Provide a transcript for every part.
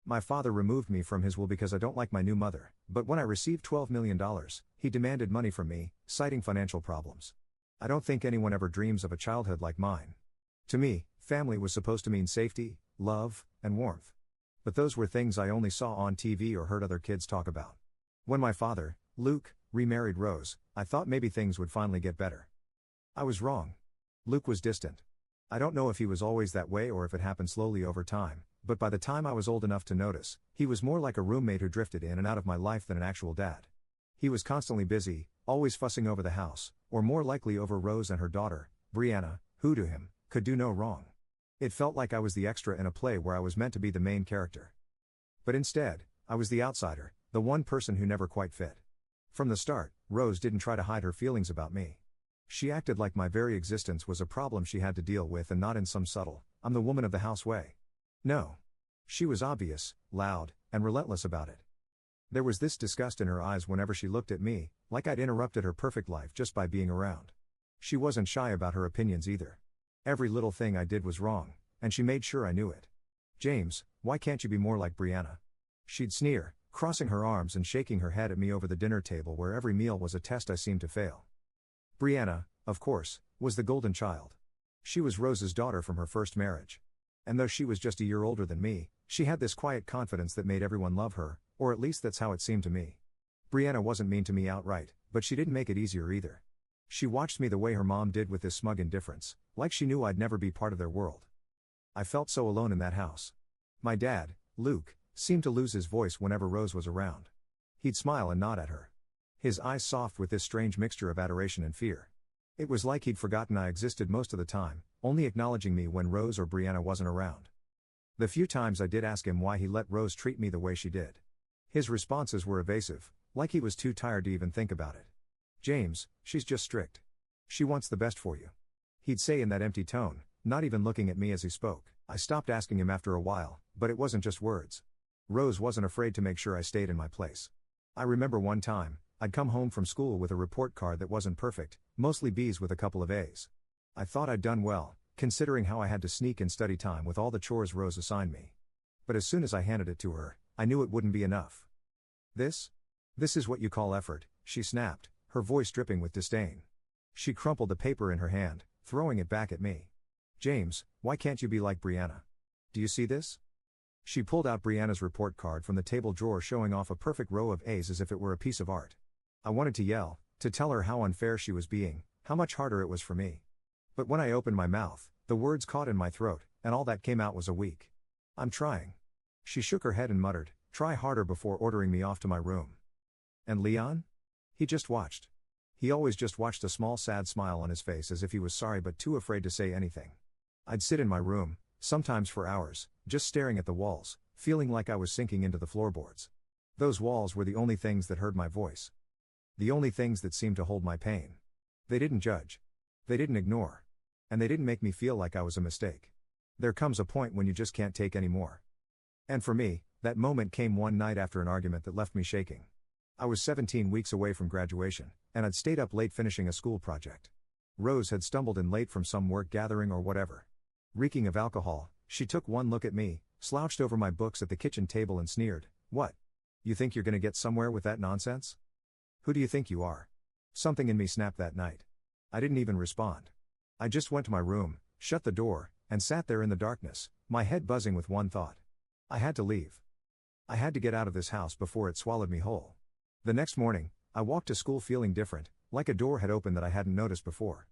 My father removed me from his will because I don't like my new mother, but when I received $12 million, he demanded money from me, citing financial problems. I don't think anyone ever dreams of a childhood like mine. To me, family was supposed to mean safety, love, and warmth. But those were things I only saw on TV or heard other kids talk about. When my father, Luke, remarried Rose, I thought maybe things would finally get better. I was wrong. Luke was distant. I don't know if he was always that way or if it happened slowly over time, but by the time I was old enough to notice, he was more like a roommate who drifted in and out of my life than an actual dad. He was constantly busy, always fussing over the house, or more likely over Rose and her daughter, Brianna, who to him, could do no wrong. It felt like I was the extra in a play where I was meant to be the main character. But instead, I was the outsider, the one person who never quite fit. From the start, Rose didn't try to hide her feelings about me. She acted like my very existence was a problem she had to deal with and not in some subtle, I'm the woman of the house way. No. She was obvious, loud, and relentless about it. There was this disgust in her eyes whenever she looked at me, like I'd interrupted her perfect life just by being around. She wasn't shy about her opinions either. Every little thing I did was wrong, and she made sure I knew it. James, why can't you be more like Brianna? She'd sneer, crossing her arms and shaking her head at me over the dinner table where every meal was a test I seemed to fail. Brianna, of course, was the golden child. She was Rose's daughter from her first marriage. And though she was just a year older than me, she had this quiet confidence that made everyone love her, or at least that's how it seemed to me. Brianna wasn't mean to me outright, but she didn't make it easier either. She watched me the way her mom did with this smug indifference, like she knew I'd never be part of their world. I felt so alone in that house. My dad, Luke, seemed to lose his voice whenever Rose was around. He'd smile and nod at her. His eyes soft with this strange mixture of adoration and fear. It was like he'd forgotten I existed most of the time, only acknowledging me when Rose or Brianna wasn't around. The few times I did ask him why he let Rose treat me the way she did, his responses were evasive, like he was too tired to even think about it. James, she's just strict. She wants the best for you. He'd say in that empty tone, not even looking at me as he spoke. I stopped asking him after a while, but it wasn't just words. Rose wasn't afraid to make sure I stayed in my place. I remember one time, I'd come home from school with a report card that wasn't perfect, mostly B's with a couple of A's. I thought I'd done well, considering how I had to sneak in study time with all the chores Rose assigned me. But as soon as I handed it to her, I knew it wouldn't be enough. This is what you call effort, she snapped, her voice dripping with disdain. She crumpled the paper in her hand, throwing it back at me. James, why can't you be like Brianna? Do you see this? She pulled out Brianna's report card from the table drawer, showing off a perfect row of A's as if it were a piece of art. I wanted to yell, to tell her how unfair she was being, how much harder it was for me. But when I opened my mouth, the words caught in my throat, and all that came out was a weak, "I'm trying." She shook her head and muttered, "Try harder," before ordering me off to my room. And Leon? He just watched. He always just watched, a small sad smile on his face as if he was sorry but too afraid to say anything. I'd sit in my room, sometimes for hours, just staring at the walls, feeling like I was sinking into the floorboards. Those walls were the only things that heard my voice. The only things that seemed to hold my pain. They didn't judge. They didn't ignore. And they didn't make me feel like I was a mistake. There comes a point when you just can't take any more. And for me, that moment came one night after an argument that left me shaking. I was 17 weeks away from graduation, and I'd stayed up late finishing a school project. Rose had stumbled in late from some work gathering or whatever. Reeking of alcohol, she took one look at me, slouched over my books at the kitchen table and sneered, "What? You think you're gonna get somewhere with that nonsense? Who do you think you are?" Something in me snapped that night. I didn't even respond. I just went to my room, shut the door, and sat there in the darkness, my head buzzing with one thought. I had to leave. I had to get out of this house before it swallowed me whole. The next morning, I walked to school feeling different, like a door had opened that I hadn't noticed before.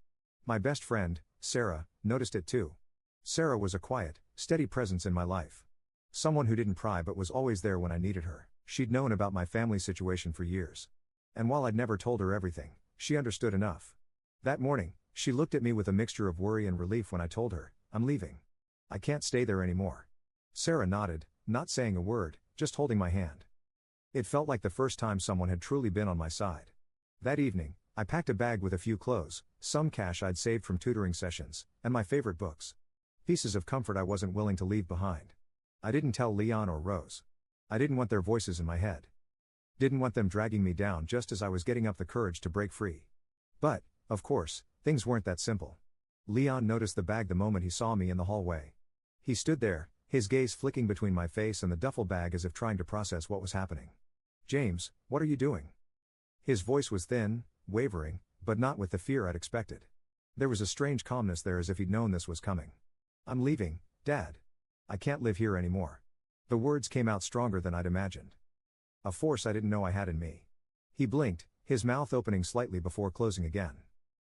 My best friend, Sarah, noticed it too. Sarah was a quiet, steady presence in my life. Someone who didn't pry but was always there when I needed her. She'd known about my family situation for years. And while I'd never told her everything, she understood enough. That morning, she looked at me with a mixture of worry and relief when I told her, "I'm leaving. I can't stay there anymore." Sarah nodded, not saying a word, just holding my hand. It felt like the first time someone had truly been on my side. That evening, I packed a bag with a few clothes, some cash I'd saved from tutoring sessions, and my favorite books. Pieces of comfort I wasn't willing to leave behind. I didn't tell Leon or Rose. I didn't want their voices in my head. Didn't want them dragging me down just as I was getting up the courage to break free. But, of course, things weren't that simple. Leon noticed the bag the moment he saw me in the hallway. He stood there, his gaze flicking between my face and the duffel bag as if trying to process what was happening. "James, what are you doing?" His voice was thin, wavering, but not with the fear I'd expected. There was a strange calmness there as if he'd known this was coming. "I'm leaving, Dad. I can't live here anymore." The words came out stronger than I'd imagined. A force I didn't know I had in me. He blinked, his mouth opening slightly before closing again.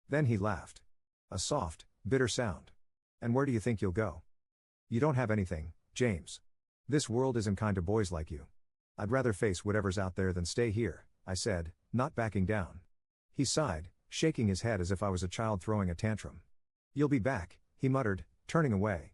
Then he laughed. A soft, bitter sound. "And where do you think you'll go? You don't have anything, James. This world isn't kind to boys like you. I'd rather face whatever's out there than stay here," I said, not backing down. He sighed, shaking his head as if I was a child throwing a tantrum. "You'll be back," he muttered, turning away.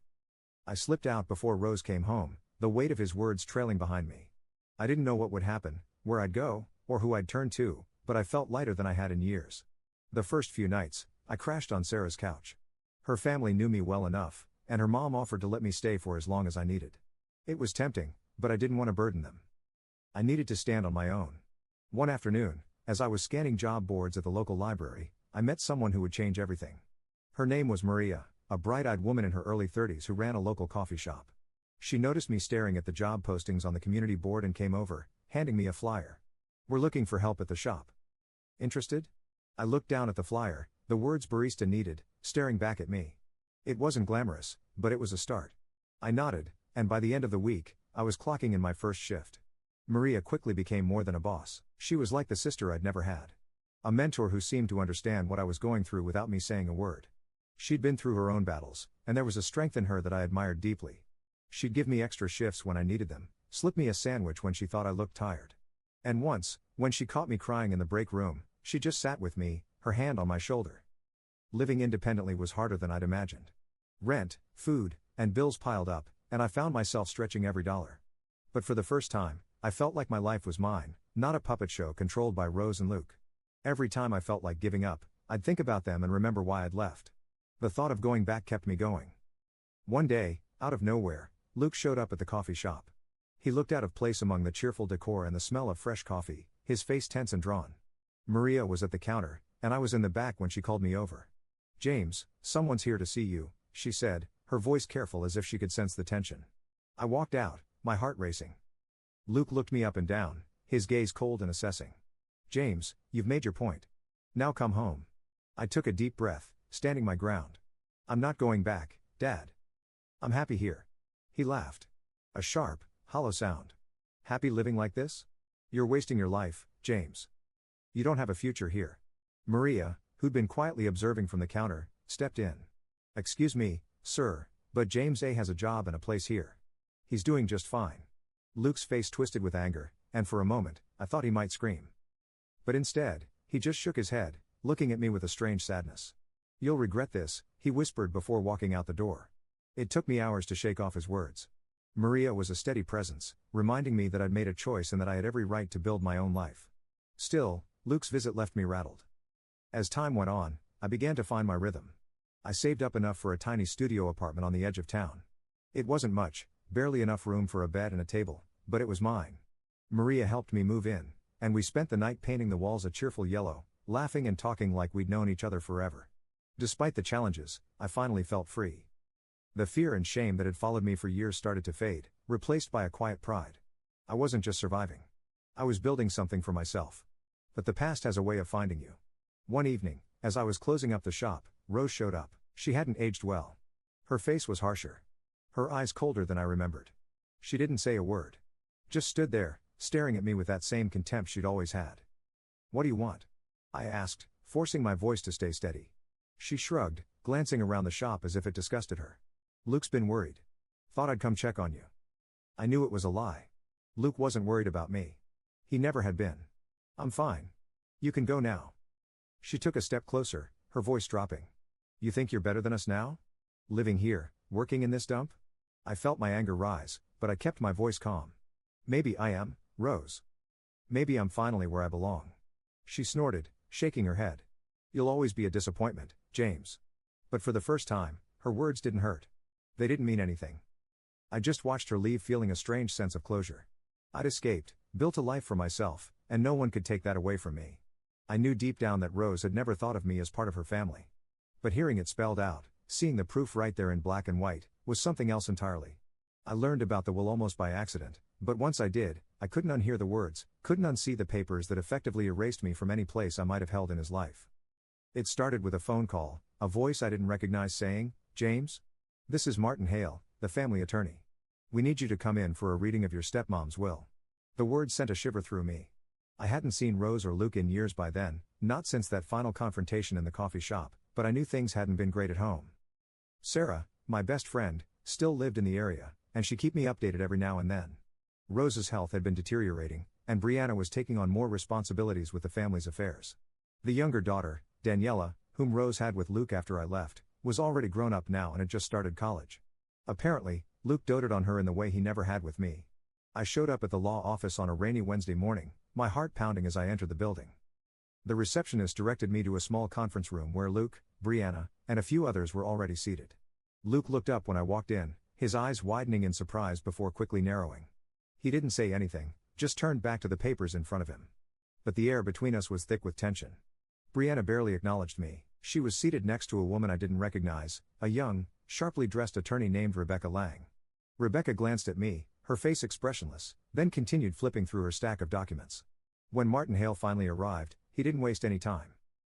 I slipped out before Rose came home, the weight of his words trailing behind me. I didn't know what would happen, where I'd go, or who I'd turn to, but I felt lighter than I had in years. The first few nights, I crashed on Sarah's couch. Her family knew me well enough, and her mom offered to let me stay for as long as I needed. It was tempting, but I didn't want to burden them. I needed to stand on my own. One afternoon, as I was scanning job boards at the local library, I met someone who would change everything. Her name was Maria, a bright-eyed woman in her early 30s who ran a local coffee shop. She noticed me staring at the job postings on the community board and came over, handing me a flyer. "We're looking for help at the shop. Interested?" I looked down at the flyer, the words barista needed, staring back at me. It wasn't glamorous, but it was a start. I nodded, and by the end of the week, I was clocking in my first shift. Maria quickly became more than a boss. She was like the sister I'd never had. A mentor who seemed to understand what I was going through without me saying a word. She'd been through her own battles, and there was a strength in her that I admired deeply. She'd give me extra shifts when I needed them, slip me a sandwich when she thought I looked tired. And once, when she caught me crying in the break room, she just sat with me, her hand on my shoulder. Living independently was harder than I'd imagined. Rent, food, and bills piled up, and I found myself stretching every dollar. But for the first time, I felt like my life was mine, not a puppet show controlled by Rose and Luke. Every time I felt like giving up, I'd think about them and remember why I'd left. The thought of going back kept me going. One day, out of nowhere, Luke showed up at the coffee shop. He looked out of place among the cheerful decor and the smell of fresh coffee, his face tense and drawn. Maria was at the counter, and I was in the back when she called me over. "James, someone's here to see you," she said, her voice careful as if she could sense the tension. I walked out, my heart racing. Luke looked me up and down, his gaze cold and assessing. "James, you've made your point. Now come home." I took a deep breath, standing my ground. "I'm not going back, Dad. I'm happy here." He laughed. A sharp, hollow sound. "Happy living like this? You're wasting your life, James. You don't have a future here." Maria, who'd been quietly observing from the counter, stepped in. "Excuse me, sir, but James A. has a job and a place here. He's doing just fine." Luke's face twisted with anger, and for a moment, I thought he might scream. But instead, he just shook his head, looking at me with a strange sadness. "You'll regret this," he whispered before walking out the door. It took me hours to shake off his words. Maria was a steady presence, reminding me that I'd made a choice and that I had every right to build my own life. Still, Luke's visit left me rattled. As time went on, I began to find my rhythm. I saved up enough for a tiny studio apartment on the edge of town. It wasn't much, barely enough room for a bed and a table, but it was mine. Maria helped me move in, and we spent the night painting the walls a cheerful yellow, laughing and talking like we'd known each other forever. Despite the challenges, I finally felt free. The fear and shame that had followed me for years started to fade, replaced by a quiet pride. I wasn't just surviving. I was building something for myself. But the past has a way of finding you. One evening, as I was closing up the shop, Rose showed up. She hadn't aged well. Her face was harsher. Her eyes colder than I remembered. She didn't say a word. Just stood there, staring at me with that same contempt she'd always had. "What do you want?" I asked, forcing my voice to stay steady. She shrugged, glancing around the shop as if it disgusted her. "Luke's been worried. Thought I'd come check on you." I knew it was a lie. Luke wasn't worried about me. He never had been. "I'm fine. You can go now." She took a step closer, her voice dropping. "You think you're better than us now? Living here, working in this dump?" I felt my anger rise, but I kept my voice calm. "Maybe I am, Rose. Maybe I'm finally where I belong." She snorted, shaking her head. "You'll always be a disappointment, James." But for the first time, her words didn't hurt. They didn't mean anything. I just watched her leave feeling a strange sense of closure. I'd escaped, built a life for myself, and no one could take that away from me. I knew deep down that Rose had never thought of me as part of her family. But hearing it spelled out, seeing the proof right there in black and white, was something else entirely. I learned about the will almost by accident, but once I did, I couldn't unhear the words, couldn't unsee the papers that effectively erased me from any place I might have held in his life. It started with a phone call, a voice I didn't recognize saying, "James? This is Martin Hale, the family attorney. We need you to come in for a reading of your stepmom's will." The words sent a shiver through me. I hadn't seen Rose or Luke in years by then, not since that final confrontation in the coffee shop, but I knew things hadn't been great at home. Sarah, my best friend, still lived in the area, and she kept me updated every now and then. Rose's health had been deteriorating, and Brianna was taking on more responsibilities with the family's affairs. The younger daughter, Daniela, whom Rose had with Luke after I left, was already grown up now and had just started college. Apparently, Luke doted on her in the way he never had with me. I showed up at the law office on a rainy Wednesday morning, my heart pounding as I entered the building. The receptionist directed me to a small conference room where Luke, Brianna, and a few others were already seated. Luke looked up when I walked in, his eyes widening in surprise before quickly narrowing. He didn't say anything, just turned back to the papers in front of him. But the air between us was thick with tension. Brianna barely acknowledged me. She was seated next to a woman I didn't recognize, a young, sharply dressed attorney named Rebecca Lang. Rebecca glanced at me, her face expressionless, then continued flipping through her stack of documents. When Martin Hale finally arrived, he didn't waste any time.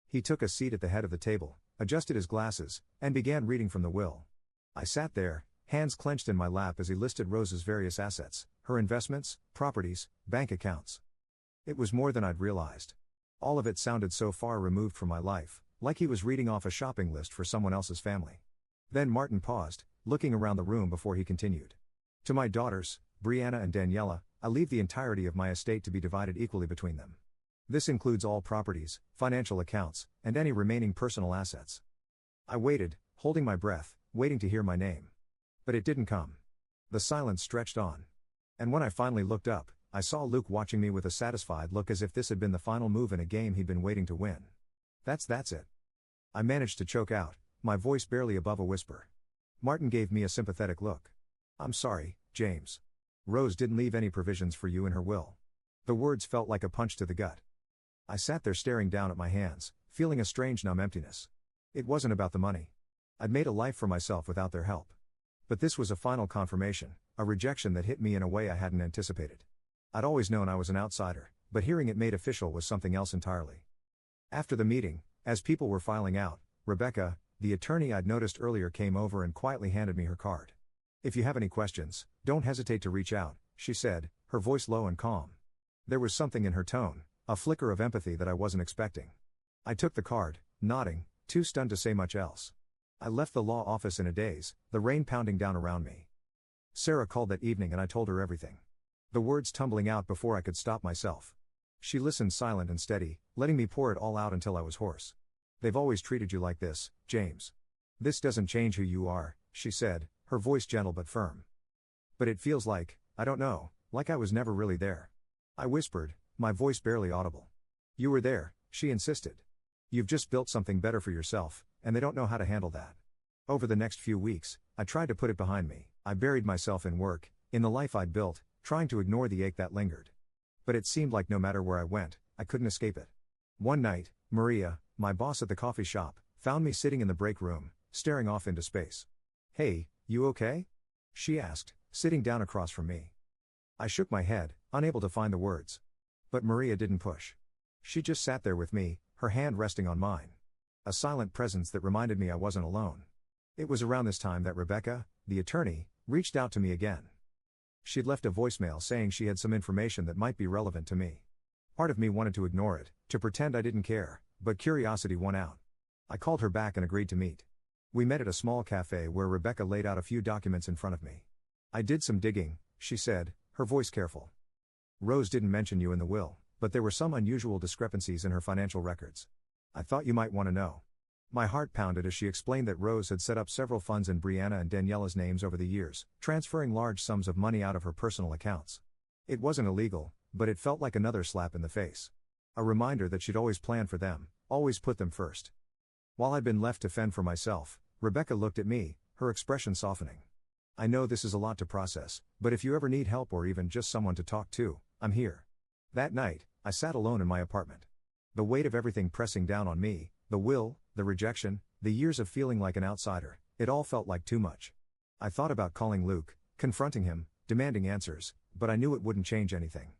He took a seat at the head of the table, adjusted his glasses, and began reading from the will. I sat there, hands clenched in my lap as he listed Rose's various assets, her investments, properties, bank accounts. It was more than I'd realized. All of it sounded so far removed from my life, like he was reading off a shopping list for someone else's family. Then Martin paused, looking around the room before he continued. "To my daughters, Brianna and Daniela, I leave the entirety of my estate to be divided equally between them. This includes all properties, financial accounts, and any remaining personal assets." I waited, holding my breath, waiting to hear my name. But it didn't come. The silence stretched on. And when I finally looked up, I saw Luke watching me with a satisfied look as if this had been the final move in a game he'd been waiting to win. That's it. I managed to choke out, my voice barely above a whisper. Martin gave me a sympathetic look. "I'm sorry, James. Rose didn't leave any provisions for you in her will." The words felt like a punch to the gut. I sat there staring down at my hands, feeling a strange numb emptiness. It wasn't about the money. I'd made a life for myself without their help. But this was a final confirmation, a rejection that hit me in a way I hadn't anticipated. I'd always known I was an outsider, but hearing it made official was something else entirely. After the meeting, as people were filing out, Rebecca, the attorney I'd noticed earlier, came over and quietly handed me her card. "If you have any questions, don't hesitate to reach out," she said, her voice low and calm. There was something in her tone, a flicker of empathy that I wasn't expecting. I took the card, nodding, too stunned to say much else. I left the law office in a daze, the rain pounding down around me. Sarah called that evening and I told her everything. The words tumbling out before I could stop myself. She listened silent and steady, letting me pour it all out until I was hoarse. "They've always treated you like this, James. This doesn't change who you are," she said, her voice gentle but firm. "But it feels like, I don't know, like I was never really there." I whispered, my voice barely audible. "You were there," she insisted. "You've just built something better for yourself, and they don't know how to handle that." Over the next few weeks, I tried to put it behind me. I buried myself in work, in the life I'd built, trying to ignore the ache that lingered. But it seemed like no matter where I went, I couldn't escape it. One night, Maria, my boss at the coffee shop, found me sitting in the break room, staring off into space. "Hey, you okay?" she asked, sitting down across from me. I shook my head, unable to find the words. But Maria didn't push. She just sat there with me, her hand resting on mine. A silent presence that reminded me I wasn't alone. It was around this time that Rebecca, the attorney, reached out to me again. She'd left a voicemail saying she had some information that might be relevant to me. Part of me wanted to ignore it, to pretend I didn't care, but curiosity won out. I called her back and agreed to meet. We met at a small cafe where Rebecca laid out a few documents in front of me. "I did some digging," she said, her voice careful. "Rose didn't mention you in the will, but there were some unusual discrepancies in her financial records. I thought you might want to know." My heart pounded as she explained that Rose had set up several funds in Brianna and Daniela's names over the years, transferring large sums of money out of her personal accounts. It wasn't illegal, but it felt like another slap in the face. A reminder that she'd always planned for them, always put them first. While I'd been left to fend for myself, Rebecca looked at me, her expression softening. "I know this is a lot to process, but if you ever need help or even just someone to talk to, I'm here." That night, I sat alone in my apartment. The weight of everything pressing down on me, the will, the rejection, the years of feeling like an outsider, it all felt like too much. I thought about calling Luke, confronting him, demanding answers, but I knew it wouldn't change anything.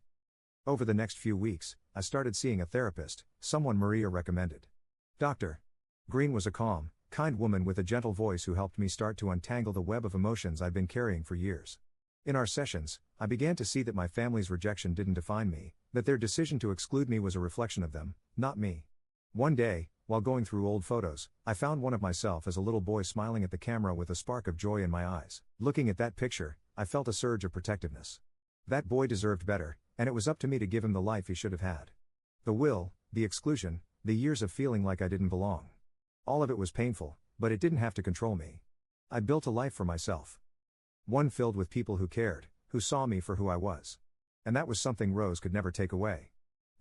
Over the next few weeks, I started seeing a therapist, someone Maria recommended. Dr. Green was a calm, kind woman with a gentle voice who helped me start to untangle the web of emotions I'd been carrying for years. In our sessions, I began to see that my family's rejection didn't define me, that their decision to exclude me was a reflection of them, not me. One day, while going through old photos, I found one of myself as a little boy smiling at the camera with a spark of joy in my eyes. Looking at that picture, I felt a surge of protectiveness. That boy deserved better, and it was up to me to give him the life he should have had. The will, the exclusion, the years of feeling like I didn't belong. All of it was painful, but it didn't have to control me. I built a life for myself. One filled with people who cared, who saw me for who I was. And that was something Rose could never take away.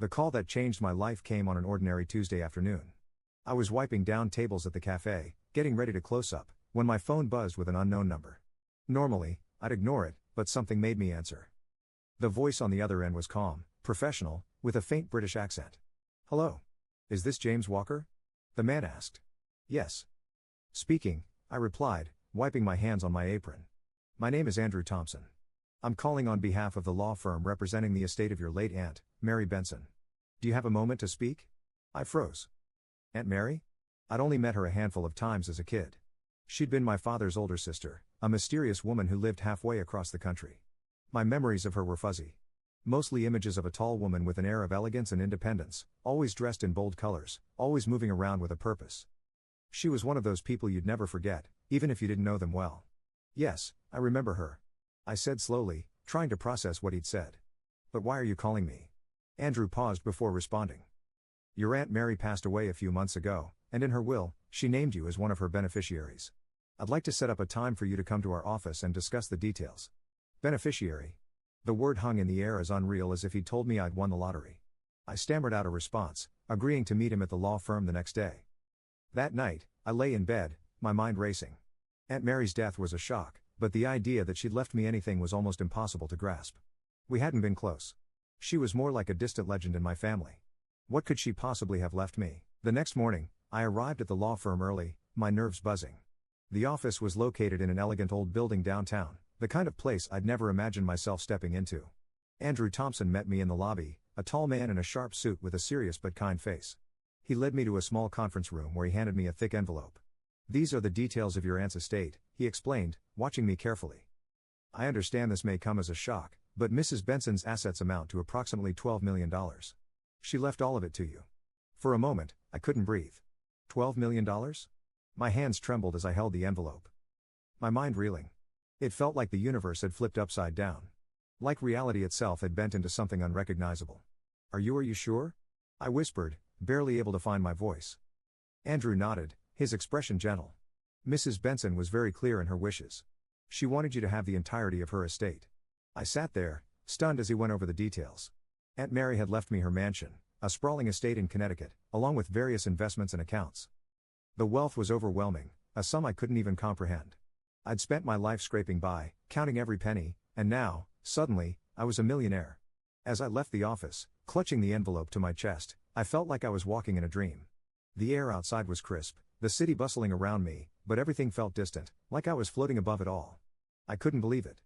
The call that changed my life came on an ordinary Tuesday afternoon. I was wiping down tables at the cafe, getting ready to close up, when my phone buzzed with an unknown number. Normally, I'd ignore it, but something made me answer. The voice on the other end was calm, professional, with a faint British accent. "Hello. Is this James Walker?" the man asked. "Yes. Speaking," I replied, wiping my hands on my apron. "My name is Andrew Thompson. I'm calling on behalf of the law firm representing the estate of your late aunt, Mary Benson. Do you have a moment to speak?" I froze. Aunt Mary? I'd only met her a handful of times as a kid. She'd been my father's older sister, a mysterious woman who lived halfway across the country. My memories of her were fuzzy. Mostly images of a tall woman with an air of elegance and independence, always dressed in bold colors, always moving around with a purpose. She was one of those people you'd never forget, even if you didn't know them well. "Yes, I remember her," I said slowly, trying to process what he'd said. "But why are you calling me?" Andrew paused before responding. "Your Aunt Mary passed away a few months ago, and in her will, she named you as one of her beneficiaries. I'd like to set up a time for you to come to our office and discuss the details." Beneficiary. The word hung in the air as unreal as if he'd told me I'd won the lottery. I stammered out a response, agreeing to meet him at the law firm the next day. That night, I lay in bed, my mind racing. Aunt Mary's death was a shock, but the idea that she'd left me anything was almost impossible to grasp. We hadn't been close. She was more like a distant legend in my family. What could she possibly have left me? The next morning, I arrived at the law firm early, my nerves buzzing. The office was located in an elegant old building downtown, the kind of place I'd never imagined myself stepping into. Andrew Thompson met me in the lobby, a tall man in a sharp suit with a serious but kind face. He led me to a small conference room where he handed me a thick envelope. "These are the details of your aunt's estate," he explained, watching me carefully. "I understand this may come as a shock, but Mrs. Benson's assets amount to approximately $12 million. She left all of it to you." For a moment, I couldn't breathe. $12 million? My hands trembled as I held the envelope. My mind reeling. It felt like the universe had flipped upside down. Like reality itself had bent into something unrecognizable. Are you sure?" I whispered, barely able to find my voice. Andrew nodded, his expression gentle. "Mrs. Benson was very clear in her wishes. She wanted you to have the entirety of her estate." I sat there, stunned as he went over the details. Aunt Mary had left me her mansion, a sprawling estate in Connecticut, along with various investments and accounts. The wealth was overwhelming, a sum I couldn't even comprehend. I'd spent my life scraping by, counting every penny, and now, suddenly, I was a millionaire. As I left the office, clutching the envelope to my chest, I felt like I was walking in a dream. The air outside was crisp, the city bustling around me, but everything felt distant, like I was floating above it all. I couldn't believe it.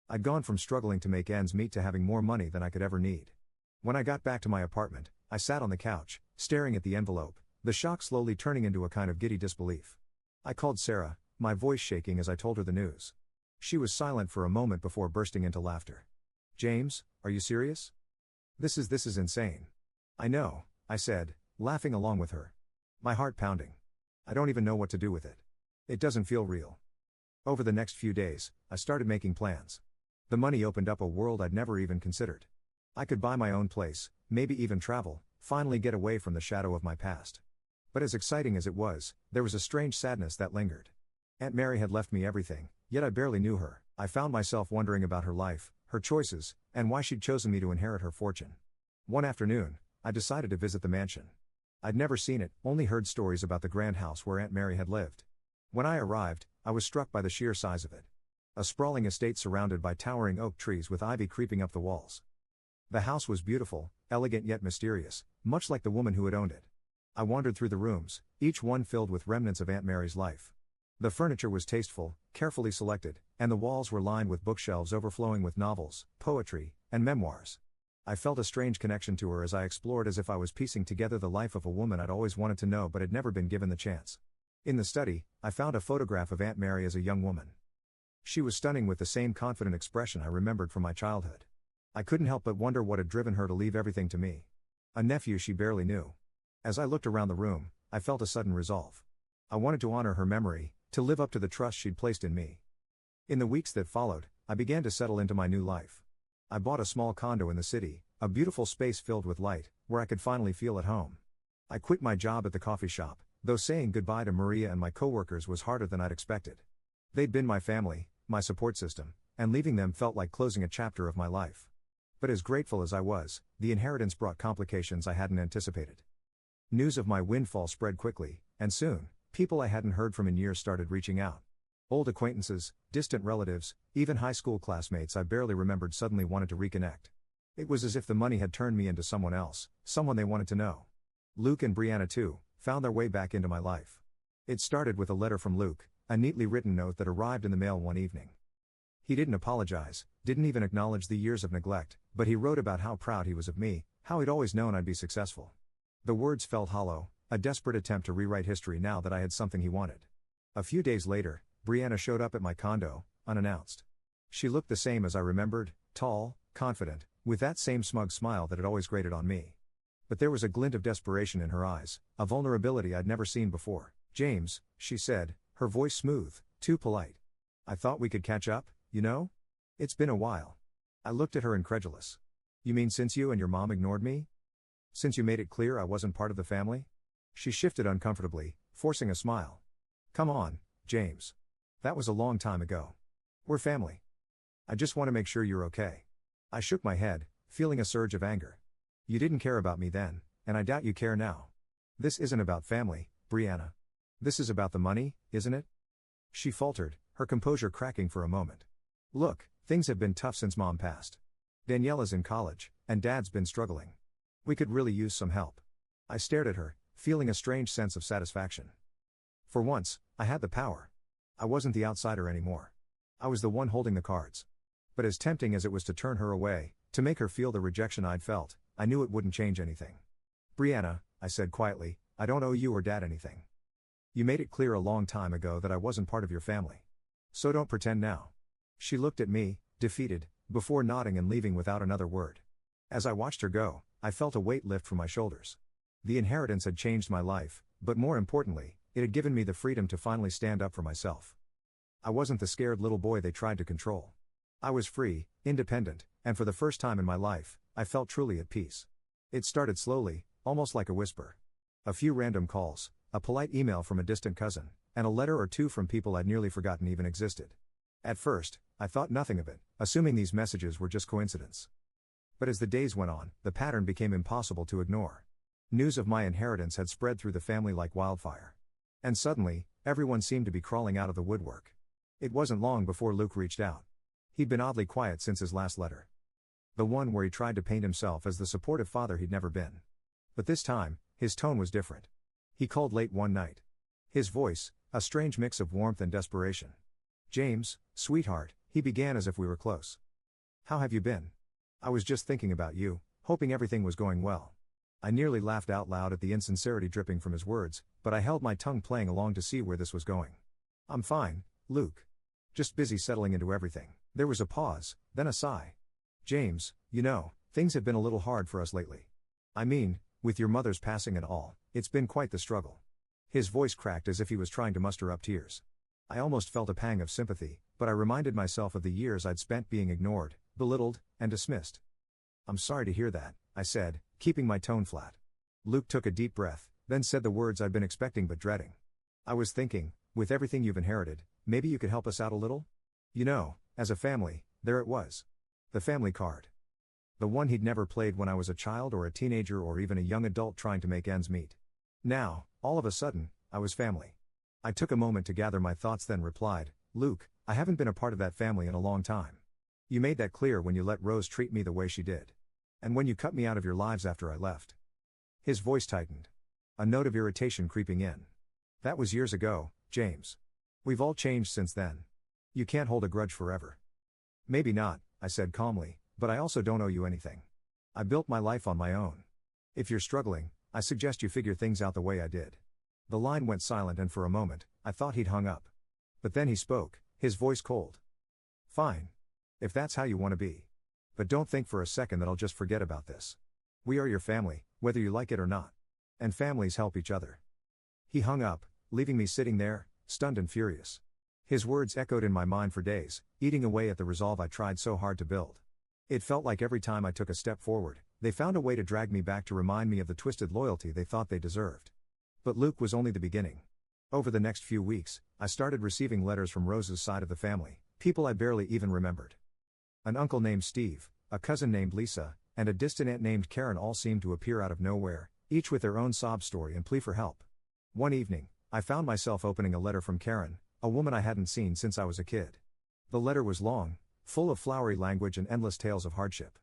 I'd gone from struggling to make ends meet to having more money than I could ever need. When I got back to my apartment, I sat on the couch, staring at the envelope, the shock slowly turning into a kind of giddy disbelief. I called Sarah, my voice shaking as I told her the news. She was silent for a moment before bursting into laughter. "James, are you serious? This is insane." "I know," I said, laughing along with her. My heart pounding. "I don't even know what to do with it. It doesn't feel real." Over the next few days, I started making plans. The money opened up a world I'd never even considered. I could buy my own place, maybe even travel, finally get away from the shadow of my past. But as exciting as it was, there was a strange sadness that lingered. Aunt Mary had left me everything, yet I barely knew her. I found myself wondering about her life, her choices, and why she'd chosen me to inherit her fortune. One afternoon, I decided to visit the mansion. I'd never seen it, only heard stories about the grand house where Aunt Mary had lived. When I arrived, I was struck by the sheer size of it. A sprawling estate surrounded by towering oak trees with ivy creeping up the walls. The house was beautiful, elegant yet mysterious, much like the woman who had owned it. I wandered through the rooms, each one filled with remnants of Aunt Mary's life. The furniture was tasteful, carefully selected, and the walls were lined with bookshelves overflowing with novels, poetry, and memoirs. I felt a strange connection to her as I explored, as if I was piecing together the life of a woman I'd always wanted to know but had never been given the chance. In the study, I found a photograph of Aunt Mary as a young woman. She was stunning with the same confident expression I remembered from my childhood. I couldn't help but wonder what had driven her to leave everything to me, a nephew she barely knew. As I looked around the room, I felt a sudden resolve. I wanted to honor her memory, to live up to the trust she'd placed in me. In the weeks that followed, I began to settle into my new life. I bought a small condo in the city, a beautiful space filled with light, where I could finally feel at home. I quit my job at the coffee shop, though saying goodbye to Maria and my coworkers was harder than I'd expected. They'd been my family, my support system, and leaving them felt like closing a chapter of my life. But as grateful as I was, the inheritance brought complications I hadn't anticipated. News of my windfall spread quickly, and soon, people I hadn't heard from in years started reaching out. Old acquaintances, distant relatives, even high school classmates I barely remembered suddenly wanted to reconnect. It was as if the money had turned me into someone else, someone they wanted to know. Luke and Brianna too, found their way back into my life. It started with a letter from Luke, a neatly written note that arrived in the mail one evening. He didn't apologize, didn't even acknowledge the years of neglect, but he wrote about how proud he was of me, how he'd always known I'd be successful. The words felt hollow, a desperate attempt to rewrite history now that I had something he wanted. A few days later, Brianna showed up at my condo, unannounced. She looked the same as I remembered, tall, confident, with that same smug smile that had always grated on me. But there was a glint of desperation in her eyes, a vulnerability I'd never seen before. "James," she said, her voice smooth, too polite. "I thought we could catch up, you know? It's been a while." I looked at her incredulous. "You mean since you and your mom ignored me? Since you made it clear I wasn't part of the family?" She shifted uncomfortably, forcing a smile. "Come on, James. That was a long time ago. We're family. I just want to make sure you're okay." I shook my head, feeling a surge of anger. "You didn't care about me then, and I doubt you care now. This isn't about family, Brianna. This is about the money, isn't it?" She faltered, her composure cracking for a moment. "Look, things have been tough since Mom passed. Daniela's in college, and Dad's been struggling. We could really use some help." I stared at her, feeling a strange sense of satisfaction. For once, I had the power. I wasn't the outsider anymore. I was the one holding the cards. But as tempting as it was to turn her away, to make her feel the rejection I'd felt, I knew it wouldn't change anything. "Brianna," I said quietly, "I don't owe you or Dad anything. You made it clear a long time ago that I wasn't part of your family. So don't pretend now." She looked at me, defeated, before nodding and leaving without another word. As I watched her go, I felt a weight lift from my shoulders. The inheritance had changed my life, but more importantly, it had given me the freedom to finally stand up for myself. I wasn't the scared little boy they tried to control. I was free, independent, and for the first time in my life, I felt truly at peace. It started slowly, almost like a whisper. A few random calls, a polite email from a distant cousin, and a letter or two from people I'd nearly forgotten even existed. At first, I thought nothing of it, assuming these messages were just coincidence. But as the days went on, the pattern became impossible to ignore. News of my inheritance had spread through the family like wildfire. And suddenly, everyone seemed to be crawling out of the woodwork. It wasn't long before Luke reached out. He'd been oddly quiet since his last letter. The one where he tried to paint himself as the supportive father he'd never been. But this time, his tone was different. He called late one night. His voice, a strange mix of warmth and desperation. "James, sweetheart," he began as if we were close. "How have you been? I was just thinking about you, hoping everything was going well." I nearly laughed out loud at the insincerity dripping from his words, but I held my tongue playing along to see where this was going. "I'm fine, Luke. Just busy settling into everything." There was a pause, then a sigh. "James, you know, things have been a little hard for us lately. I mean, with your mother's passing and all, it's been quite the struggle." His voice cracked as if he was trying to muster up tears. I almost felt a pang of sympathy, but I reminded myself of the years I'd spent being ignored, belittled, and dismissed. "I'm sorry to hear that," I said, keeping my tone flat. Luke took a deep breath, then said the words I'd been expecting but dreading. "I was thinking, with everything you've inherited, maybe you could help us out a little? You know, as a family," there it was. The family card. The one he'd never played when I was a child or a teenager or even a young adult trying to make ends meet. Now, all of a sudden, I was family. I took a moment to gather my thoughts, then replied, "Luke, I haven't been a part of that family in a long time. You made that clear when you let Rose treat me the way she did. And when you cut me out of your lives after I left." His voice tightened. A note of irritation creeping in. "That was years ago, James. We've all changed since then. You can't hold a grudge forever. Maybe not, I said calmly, but I also don't owe you anything. I built my life on my own. If you're struggling, I suggest you figure things out the way I did. The line went silent and for a moment, I thought he'd hung up. But then he spoke, his voice cold. Fine. If that's how you want to be. But don't think for a second that I'll just forget about this. We are your family, whether you like it or not. And families help each other. He hung up, leaving me sitting there, stunned and furious. His words echoed in my mind for days, eating away at the resolve I tried so hard to build. It felt like every time I took a step forward, they found a way to drag me back to remind me of the twisted loyalty they thought they deserved. But Luke was only the beginning. Over the next few weeks, I started receiving letters from Rose's side of the family, people I barely even remembered. An uncle named Steve, a cousin named Lisa, and a distant aunt named Karen all seemed to appear out of nowhere, each with their own sob story and plea for help. One evening, I found myself opening a letter from Karen, a woman I hadn't seen since I was a kid. The letter was long, full of flowery language and endless tales of hardship.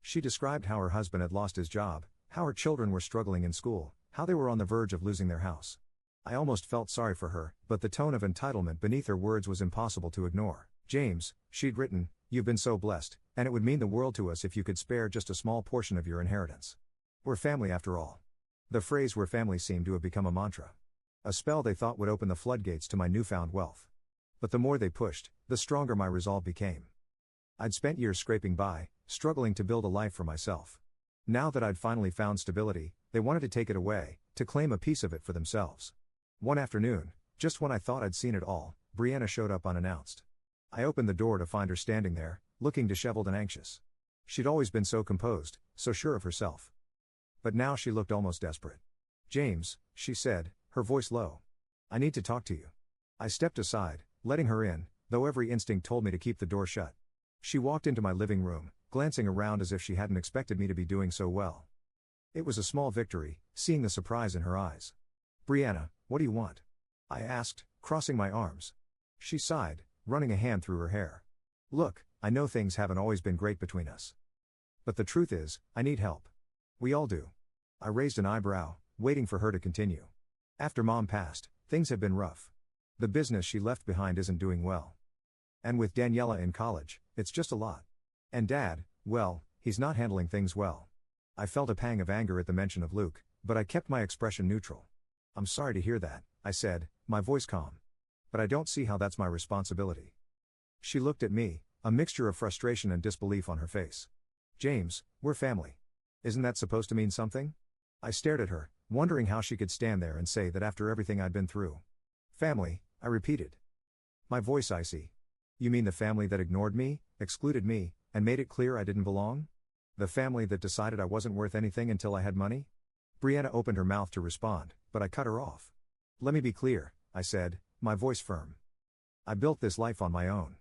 She described how her husband had lost his job, how her children were struggling in school, how they were on the verge of losing their house. I almost felt sorry for her, but the tone of entitlement beneath her words was impossible to ignore. James, she'd written, you've been so blessed, and it would mean the world to us if you could spare just a small portion of your inheritance. We're family after all. The phrase "we're family" seemed to have become a mantra. A spell they thought would open the floodgates to my newfound wealth. But the more they pushed, the stronger my resolve became. I'd spent years scraping by, struggling to build a life for myself. Now that I'd finally found stability, they wanted to take it away, to claim a piece of it for themselves. One afternoon, just when I thought I'd seen it all, Brianna showed up unannounced. I opened the door to find her standing there, looking disheveled and anxious. She'd always been so composed, so sure of herself. But now she looked almost desperate. James, she said, her voice low. I need to talk to you. I stepped aside, letting her in, though every instinct told me to keep the door shut. She walked into my living room, glancing around as if she hadn't expected me to be doing so well. It was a small victory, seeing the surprise in her eyes. Brianna, what do you want? I asked, crossing my arms. She sighed, running a hand through her hair. Look, I know things haven't always been great between us. But the truth is, I need help. We all do. I raised an eyebrow, waiting for her to continue. After Mom passed, things have been rough. The business she left behind isn't doing well. And with Daniela in college, it's just a lot. And Dad, well, he's not handling things well. I felt a pang of anger at the mention of Luke, but I kept my expression neutral. I'm sorry to hear that, I said, my voice calm. But I don't see how that's my responsibility. She looked at me, a mixture of frustration and disbelief on her face. James, we're family. Isn't that supposed to mean something? I stared at her, wondering how she could stand there and say that after everything I'd been through. Family, I repeated. My voice icy. You mean the family that ignored me, excluded me, and made it clear I didn't belong? The family that decided I wasn't worth anything until I had money? Brianna opened her mouth to respond, but I cut her off. Let me be clear, I said, my voice firm. I built this life on my own.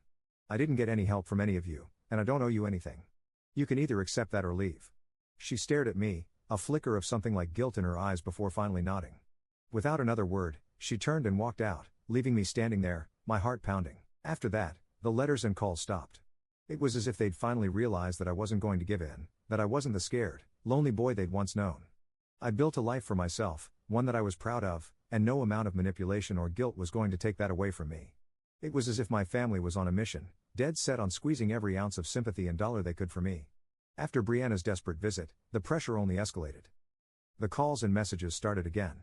I didn't get any help from any of you, and I don't owe you anything. You can either accept that or leave. She stared at me, a flicker of something like guilt in her eyes before finally nodding. Without another word, she turned and walked out, leaving me standing there, my heart pounding. After that, the letters and calls stopped. It was as if they'd finally realized that I wasn't going to give in, that I wasn't the scared, lonely boy they'd once known. I'd built a life for myself, one that I was proud of, and no amount of manipulation or guilt was going to take that away from me. It was as if my family was on a mission, dead set on squeezing every ounce of sympathy and dollar they could for me. After Brianna's desperate visit, the pressure only escalated. The calls and messages started again.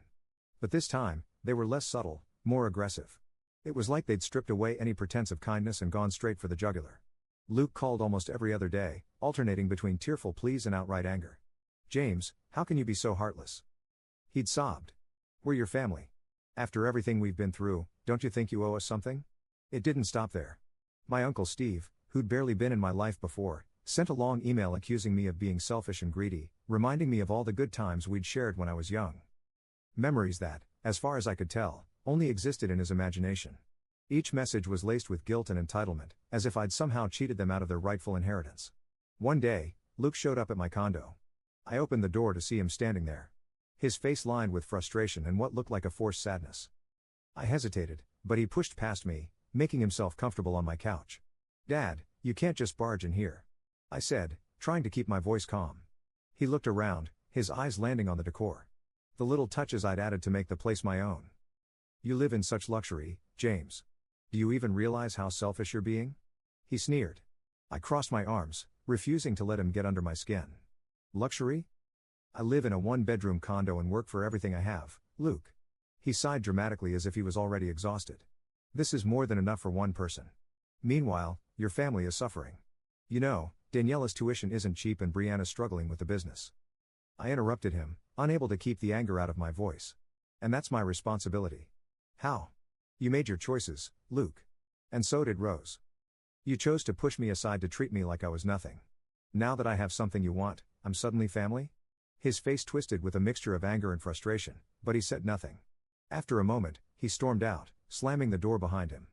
But this time, they were less subtle, more aggressive. It was like they'd stripped away any pretense of kindness and gone straight for the jugular. Luke called almost every other day, alternating between tearful pleas and outright anger. James, how can you be so heartless? He'd sobbed. We're your family. After everything we've been through, don't you think you owe us something? It didn't stop there. My uncle Steve, who'd barely been in my life before, sent a long email accusing me of being selfish and greedy, reminding me of all the good times we'd shared when I was young. Memories that, as far as I could tell, only existed in his imagination. Each message was laced with guilt and entitlement, as if I'd somehow cheated them out of their rightful inheritance. One day, Luke showed up at my condo. I opened the door to see him standing there. His face lined with frustration and what looked like a forced sadness. I hesitated, but he pushed past me, making himself comfortable on my couch. Dad, you can't just barge in here, I said, trying to keep my voice calm. He looked around, his eyes landing on the decor. The little touches I'd added to make the place my own. You live in such luxury, James. Do you even realize how selfish you're being? He sneered. I crossed my arms, refusing to let him get under my skin. Luxury? I live in a one-bedroom condo and work for everything I have, Luke. He sighed dramatically as if he was already exhausted. This is more than enough for one person. Meanwhile, your family is suffering. You know, Daniela's tuition isn't cheap and Brianna's struggling with the business. I interrupted him, unable to keep the anger out of my voice. And that's my responsibility. How? You made your choices, Luke. And so did Rose. You chose to push me aside to treat me like I was nothing. Now that I have something you want, I'm suddenly family? His face twisted with a mixture of anger and frustration, but he said nothing. After a moment, he stormed out, slamming the door behind him.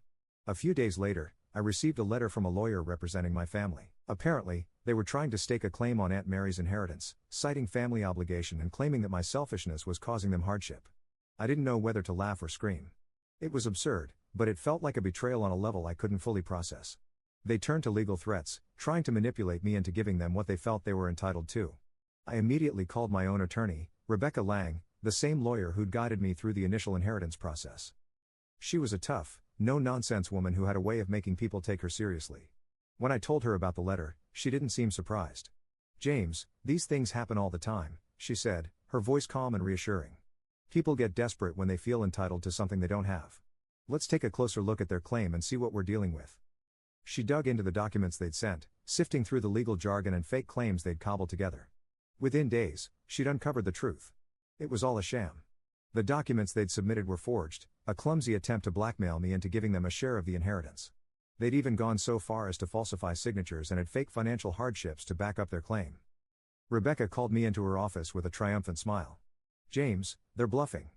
A few days later, I received a letter from a lawyer representing my family. Apparently, they were trying to stake a claim on Aunt Mary's inheritance, citing family obligation and claiming that my selfishness was causing them hardship. I didn't know whether to laugh or scream. It was absurd, but it felt like a betrayal on a level I couldn't fully process. They turned to legal threats, trying to manipulate me into giving them what they felt they were entitled to. I immediately called my own attorney, Rebecca Lang, the same lawyer who'd guided me through the initial inheritance process. She was a tough, no-nonsense woman who had a way of making people take her seriously. When I told her about the letter, she didn't seem surprised. James, these things happen all the time, she said, her voice calm and reassuring. People get desperate when they feel entitled to something they don't have. Let's take a closer look at their claim and see what we're dealing with. She dug into the documents they'd sent, sifting through the legal jargon and fake claims they'd cobbled together. Within days, she'd uncovered the truth. It was all a sham. The documents they'd submitted were forged, a clumsy attempt to blackmail me into giving them a share of the inheritance. They'd even gone so far as to falsify signatures and had fake financial hardships to back up their claim. Rebecca called me into her office with a triumphant smile. James, they're bluffing.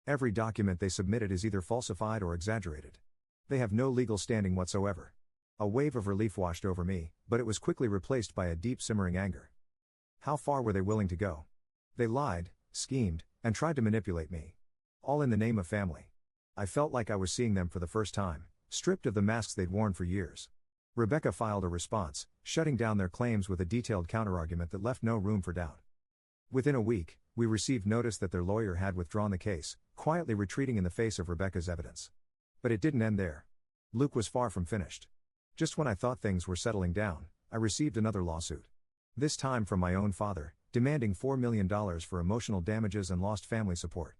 Every document they submitted is either falsified or exaggerated. They have no legal standing whatsoever. A wave of relief washed over me, but it was quickly replaced by a deep simmering anger. How far were they willing to go? They lied, schemed, and tried to manipulate me. All in the name of family. I felt like I was seeing them for the first time, stripped of the masks they'd worn for years. Rebecca filed a response, shutting down their claims with a detailed counterargument that left no room for doubt. Within a week, we received notice that their lawyer had withdrawn the case, quietly retreating in the face of Rebecca's evidence. But it didn't end there. Luke was far from finished. Just when I thought things were settling down, I received another lawsuit. This time from my own father, demanding $4 million for emotional damages and lost family support.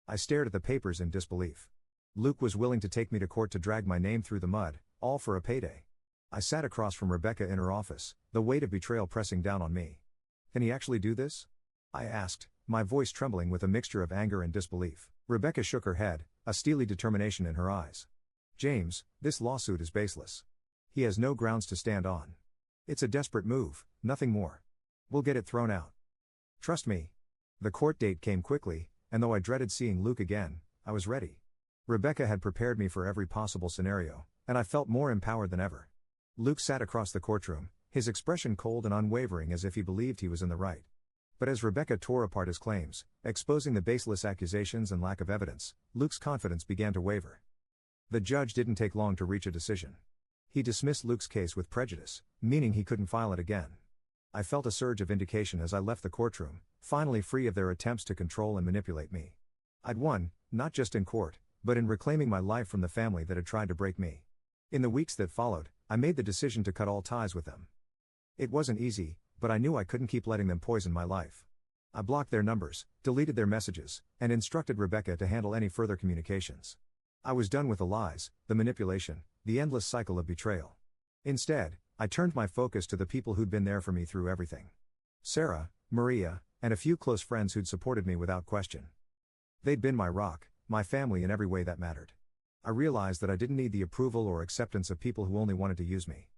I stared at the papers in disbelief. Luke was willing to take me to court to drag my name through the mud, all for a payday. I sat across from Rebecca in her office, the weight of betrayal pressing down on me. Can he actually do this? I asked, my voice trembling with a mixture of anger and disbelief. Rebecca shook her head, a steely determination in her eyes. James, this lawsuit is baseless. He has no grounds to stand on. It's a desperate move, nothing more. We'll get it thrown out. Trust me. The court date came quickly, and though I dreaded seeing Luke again, I was ready. Rebecca had prepared me for every possible scenario, and I felt more empowered than ever. Luke sat across the courtroom, his expression cold and unwavering as if he believed he was in the right. But as Rebecca tore apart his claims, exposing the baseless accusations and lack of evidence, Luke's confidence began to waver. The judge didn't take long to reach a decision. He dismissed Luke's case with prejudice, meaning he couldn't file it again. I felt a surge of vindication as I left the courtroom, finally free of their attempts to control and manipulate me. I'd won, not just in court, but in reclaiming my life from the family that had tried to break me. In the weeks that followed, I made the decision to cut all ties with them. It wasn't easy, but I knew I couldn't keep letting them poison my life. I blocked their numbers, deleted their messages, and instructed Rebecca to handle any further communications. I was done with the lies, the manipulation, the endless cycle of betrayal. Instead, I turned my focus to the people who'd been there for me through everything. Sarah, Maria, and a few close friends who'd supported me without question. They'd been my rock, my family in every way that mattered. I realized that I didn't need the approval or acceptance of people who only wanted to use me.